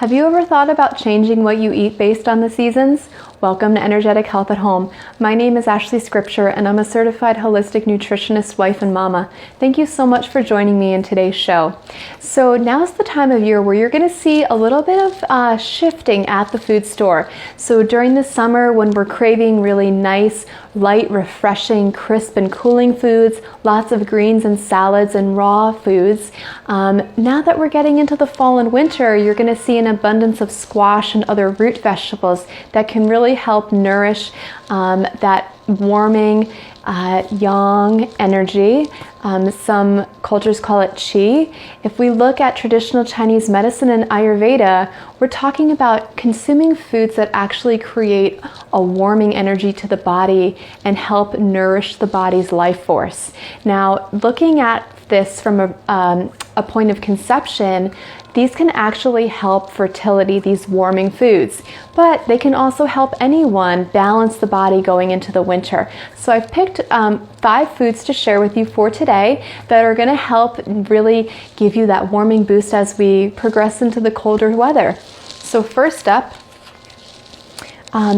Have you ever thought about changing what you eat based on the seasons? Welcome to Energetic Health at Home. My name is Ashley Scripture and I'm a certified holistic nutritionist, wife, and mama. Thank you so much for joining me in today's show. So now's the time of year where you're going to see a little bit of shifting at the food store. So during the summer when we're craving really nice, light, refreshing, crisp, and cooling foods, lots of greens and salads and raw foods. Now that we're getting into the fall and winter, you're going to see an abundance of squash and other root vegetables that can really help nourish that warming yang energy. Some cultures call it qi. If we look at traditional Chinese medicine and Ayurveda, we're talking about consuming foods that actually create a warming energy to the body and help nourish the body's life force. Now, looking at this from a point of conception, these can actually help fertility, these warming foods, but they can also help anyone balance the body going into the winter. So I've picked 5 foods to share with you for today that are going to help really give you that warming boost as we progress into the colder weather. So first up,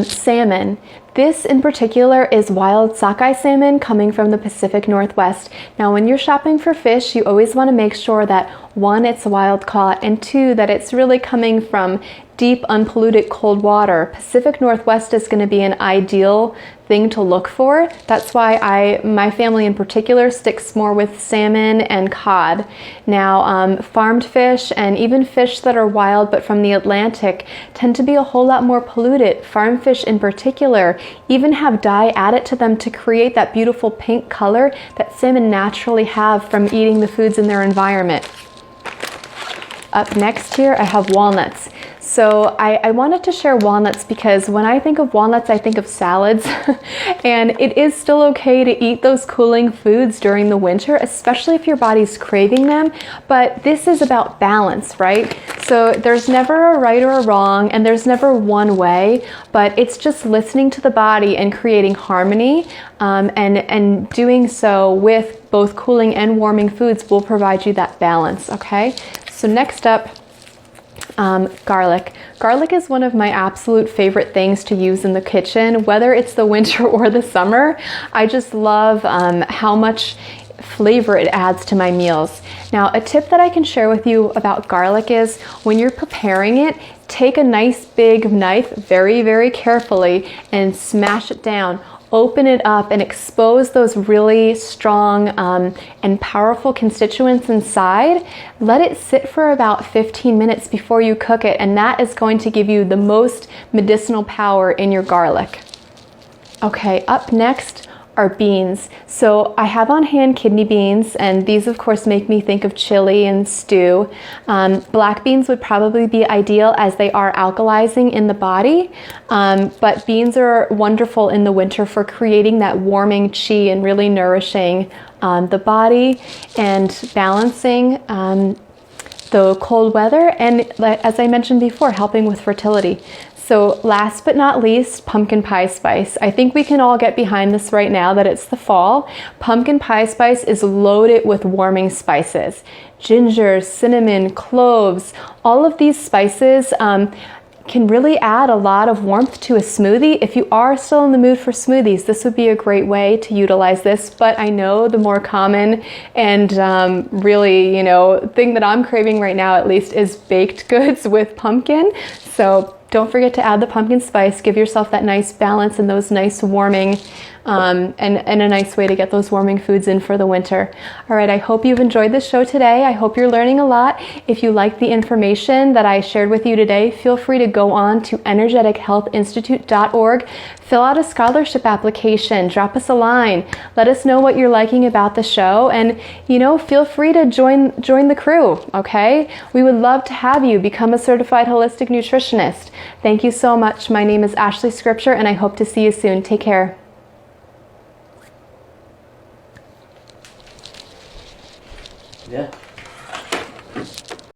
salmon. This in particular is wild sockeye salmon coming from the Pacific Northwest. Now when you're shopping for fish, you always want to make sure that 1, it's wild caught, and 2, that it's really coming from deep, unpolluted, cold water. Pacific Northwest is going to be an ideal thing to look for. That's why my family in particular sticks more with salmon and cod. Now, farmed fish and even fish that are wild but from the Atlantic tend to be a whole lot more polluted. Farm fish in particular even have dye added to them to create that beautiful pink color that salmon naturally have from eating the foods in their environment. Up next here, I have walnuts. So I wanted to share walnuts because when I think of walnuts, I think of salads. And it is still okay to eat those cooling foods during the winter, especially if your body's craving them. But this is about balance, right? So there's never a right or a wrong, and there's never one way, but it's just listening to the body and creating harmony, and doing so with both cooling and warming foods will provide you that balance, okay? So next up, garlic. Garlic is one of my absolute favorite things to use in the kitchen, whether it's the winter or the summer. I just love how much flavor it adds to my meals. Now, a tip that I can share with you about garlic is when you're preparing it, take a nice big knife very, very carefully and smash it down. Open it up and expose those really strong and powerful constituents inside. Let it sit for about 15 minutes before you cook it, and that is going to give you the most medicinal power in your garlic. Okay, up next are beans. So I have on hand kidney beans, and these of course make me think of chili and stew. Black beans would probably be ideal as they are alkalizing in the body, but beans are wonderful in the winter for creating that warming qi and really nourishing the body and balancing the cold weather, and as I mentioned before, helping with fertility. So last but not least, pumpkin pie spice. I think we can all get behind this right now that it's the fall. Pumpkin pie spice is loaded with warming spices. Ginger, cinnamon, cloves, all of these spices can really add a lot of warmth to a smoothie. If you are still in the mood for smoothies, this would be a great way to utilize this. But I know the more common and really, thing that I'm craving right now at least is baked goods with pumpkin. So don't forget to add the pumpkin spice. Give yourself that nice balance and those nice warming and a nice way to get those warming foods in for the winter. All right, I hope you've enjoyed this show today. I hope you're learning a lot. If you like the information that I shared with you today, feel free to go on to energetichealthinstitute.org, fill out a scholarship application, drop us a line, let us know what you're liking about the show, and feel free to join the crew, okay? We would love to have you become a certified holistic nutritionist. Thank you so much. My name is Ashley Scripture, and I hope to see you soon. Take care.